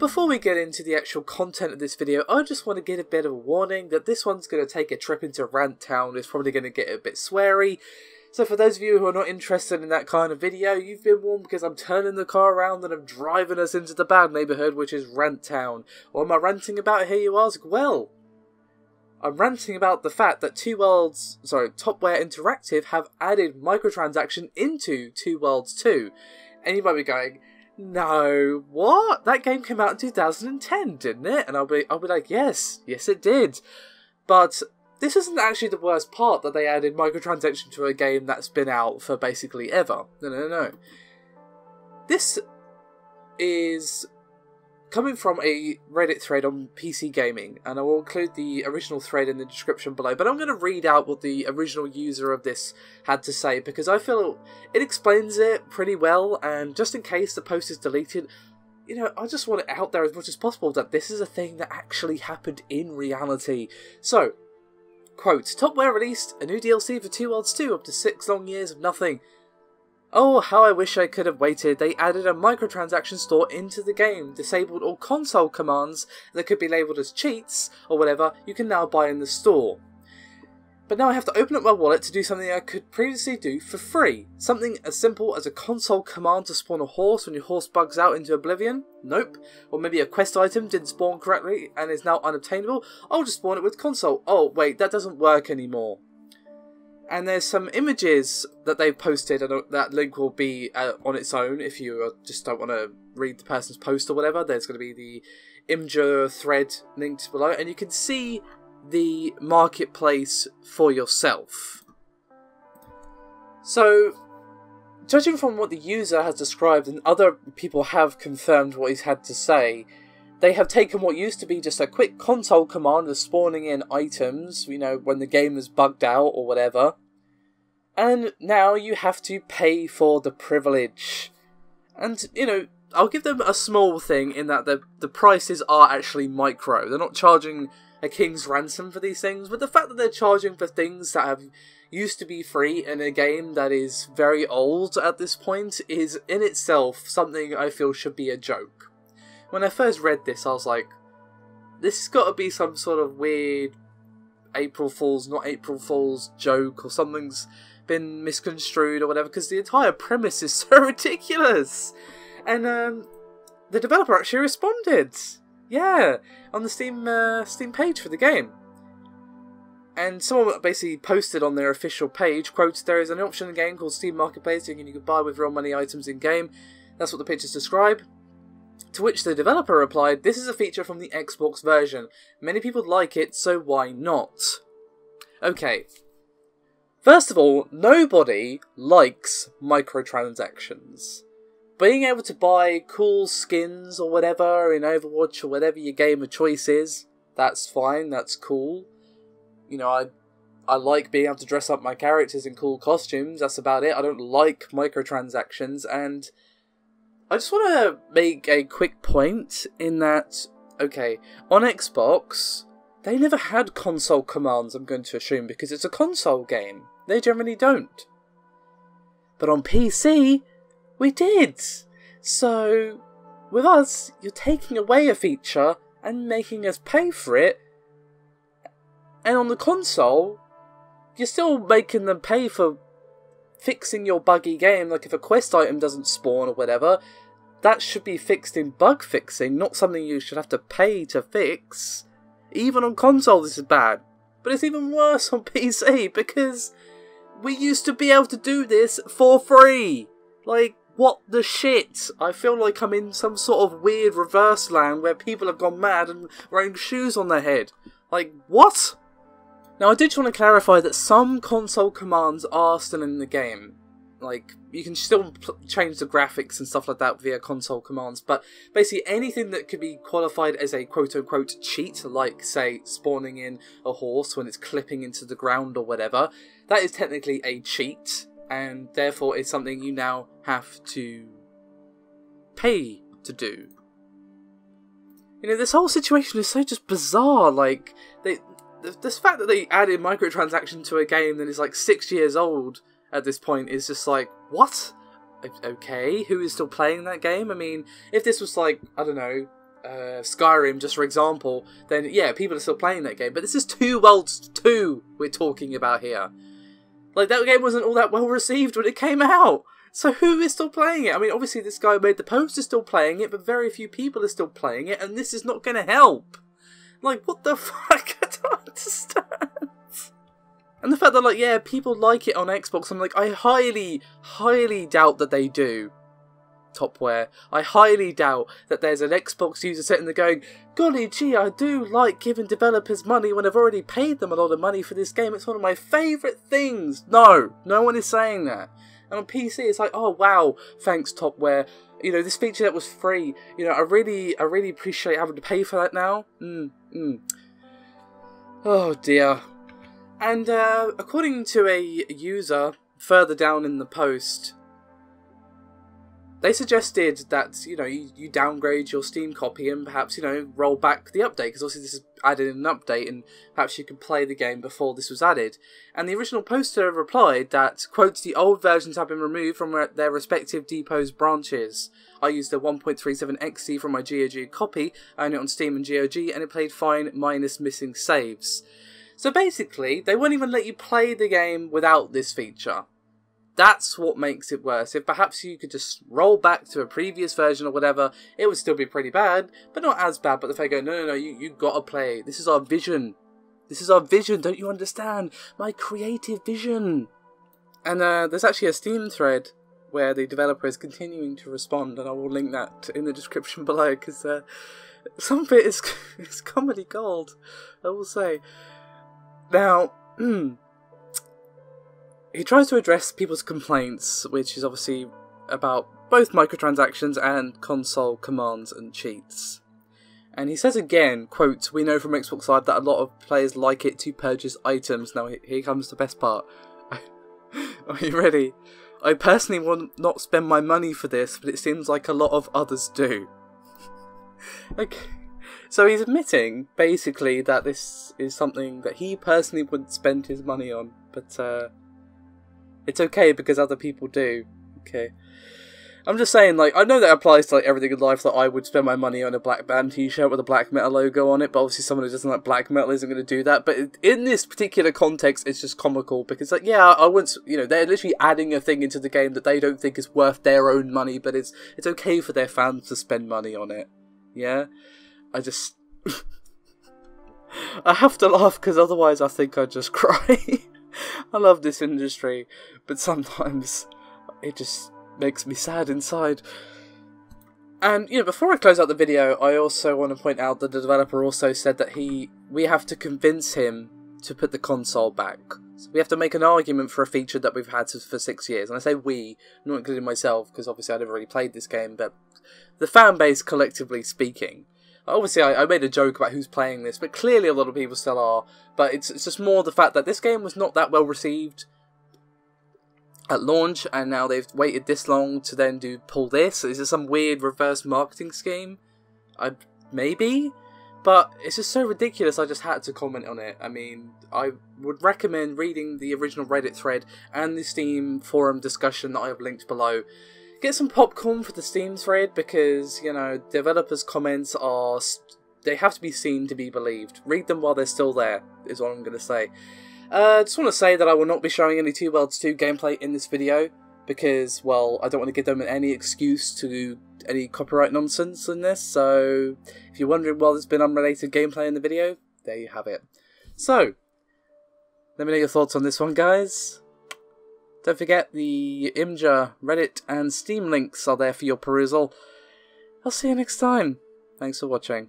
before we get into the actual content of this video, I just want to give a bit of a warning that this one's going to take a trip into Rant Town. It's probably going to get a bit sweary. So for those of you who are not interested in that kind of video, you've been warned, because I'm turning the car around and I'm driving us into the bad neighbourhood, which is Rant Town. What am I ranting about here, you ask? Well, I'm ranting about the fact that TopWare Interactive have added microtransaction into Two Worlds 2. And you might be going, no, what? That game came out in 2010, didn't it? And I'll be like, yes it did. But this isn't actually the worst part, that they added microtransaction to a game that's been out for basically ever. No. This is coming from a Reddit thread on PC Gaming, and I will include the original thread in the description below, but I'm going to read out what the original user of this had to say, because I feel it explains it pretty well, and just in case the post is deleted, you know, I just want it out there as much as possible that this is a thing that actually happened in reality. So, quote, TopWare released a new DLC for Two Worlds 2 after 6 long years of nothing. Oh, how I wish I could have waited. They added a microtransaction store into the game, disabled all console commands that could be labelled as cheats, or whatever, you can now buy in the store. But now I have to open up my wallet to do something I could previously do for free. Something as simple as a console command to spawn a horse when your horse bugs out into oblivion? Nope. Or maybe a quest item didn't spawn correctly and is now unobtainable? I'll just spawn it with console. Oh, wait, that doesn't work anymore. And there's some images that they've posted, and that link will be on its own if you just don't want to read the person's post or whatever. There's going to be the Imgur thread linked below, and you can see the marketplace for yourself. So, judging from what the user has described, and other people have confirmed what he's had to say, they have taken what used to be just a quick console command of spawning in items, you know, when the game is bugged out or whatever, and now you have to pay for the privilege. And, you know, I'll give them a small thing in that the prices are actually micro. They're not charging a king's ransom for these things, but the fact that they're charging for things that have used to be free in a game that is very old at this point is in itself something I feel should be a joke. When I first read this, I was like, this has got to be some sort of weird April Fool's, not April Fool's joke, or something's been misconstrued or whatever, because the entire premise is so ridiculous. And the developer actually responded. Yeah, on the Steam page for the game. And someone basically posted on their official page, quote, there is an option in the game called Steam Marketplace, and you can buy with real money items in-game. That's what the pictures describe. To which the developer replied, this is a feature from the Xbox version. Many people like it, so why not? Okay. First of all, nobody likes microtransactions. Being able to buy cool skins or whatever in Overwatch or whatever your game of choice is, that's fine, that's cool. You know, I like being able to dress up my characters in cool costumes, that's about it. I don't like microtransactions, and I just want to make a quick point in that, okay, on Xbox, they never had console commands, I'm going to assume, because it's a console game. They generally don't. But on PC, we did. So, with us, you're taking away a feature and making us pay for it. And on the console, you're still making them pay for fixing your buggy game. Like if a quest item doesn't spawn or whatever, that should be fixed in bug fixing, not something you should have to pay to fix. Even on console this is bad. But it's even worse on PC, because we used to be able to do this for free. Like, what the shit? I feel like I'm in some sort of weird reverse land where people have gone mad and wearing shoes on their head. Like, what? Now, I do just want to clarify that some console commands are still in the game. Like, you can still change the graphics and stuff like that via console commands, but basically anything that could be qualified as a quote-unquote cheat, like, say, spawning in a horse when it's clipping into the ground or whatever, that is technically a cheat, and therefore is something you now have to pay to do. You know, this whole situation is so just bizarre. Like, this fact that they added microtransaction to a game that is like 6 years old at this point is just like, what? Okay, who is still playing that game? I mean, if this was like, I don't know, Skyrim, just for example, then yeah, people are still playing that game. But this is Two Worlds 2 we're talking about here. Like, that game wasn't all that well received when it came out. So who is still playing it? I mean, obviously this guy who made the post is still playing it, but very few people are still playing it, and this is not going to help. Like, what the fuck? I don't understand. And the fact that, like, yeah, people like it on Xbox, I'm like, I highly, highly doubt that they do. TopWare. I highly doubt that there's an Xbox user sitting there going, golly gee, I do like giving developers money when I've already paid them a lot of money for this game. It's one of my favourite things. No, no one is saying that. And on PC, it's like, oh wow, thanks TopWare. You know, this feature that was free. You know, I really appreciate having to pay for that now. Oh dear. And according to a user further down in the post, they suggested that, you know, you downgrade your Steam copy and perhaps, you know, roll back the update, because obviously this is added in an update and perhaps you could play the game before this was added. And the original poster replied that, quote, the old versions have been removed from their respective depots branches. I used a 1.37 XT from my GOG copy, I own it on Steam and GOG, and it played fine minus missing saves. So basically, they won't even let you play the game without this feature. That's what makes it worse. If perhaps you could just roll back to a previous version or whatever, it would still be pretty bad, but not as bad. But if they go, no, you gotta play. This is our vision. This is our vision, don't you understand? My creative vision. And there's actually a Steam thread where the developer is continuing to respond, and I will link that in the description below, because some of it is comedy gold, I will say. Now, he tries to address people's complaints, which is obviously about both microtransactions and console commands and cheats. And he says again, quote, we know from Xbox Live that a lot of players like it to purchase items. Now here comes the best part. Are you ready? I personally will not spend my money for this, but it seems like a lot of others do. Okay. So he's admitting, basically, that this is something that he personally wouldn't spend his money on, but it's okay because other people do. Okay. I'm just saying, like, I know that applies to, like, everything in life, that I would spend my money on a black band t-shirt with a black metal logo on it, but obviously someone who doesn't like black metal isn't going to do that. But in this particular context, it's just comical, because, like, yeah, I wouldn't, you know, they're literally adding a thing into the game that they don't think is worth their own money, but it's okay for their fans to spend money on it. Yeah? I just... I have to laugh, because otherwise I think I'd just cry. I love this industry, but sometimes it just makes me sad inside. And, you know, before I close out the video, I also want to point out that the developer also said that we have to convince him to put the console back. So we have to make an argument for a feature that we've had for 6 years. And I say we, not including myself, because obviously I never really played this game, but the fan base collectively speaking. Obviously, I made a joke about who's playing this, but clearly a lot of people still are. But it's just more the fact that this game was not that well received at launch, and now they've waited this long to then pull this. Is this some weird reverse marketing scheme? Maybe? But it's just so ridiculous, I just had to comment on it. I mean, I would recommend reading the original Reddit thread and the Steam forum discussion that I have linked below. Get some popcorn for the Steam thread, because, you know, developers' comments are... they have to be seen to be believed. Read them while they're still there, is what I'm going to say. Just want to say that I will not be showing any Two Worlds 2 gameplay in this video, because, well, I don't want to give them any excuse to any copyright nonsense in this, so if you're wondering why there's been unrelated gameplay in the video, there you have it. So, let me know your thoughts on this one, guys. Don't forget, the Imgur, Reddit, and Steam links are there for your perusal. I'll see you next time. Thanks for watching.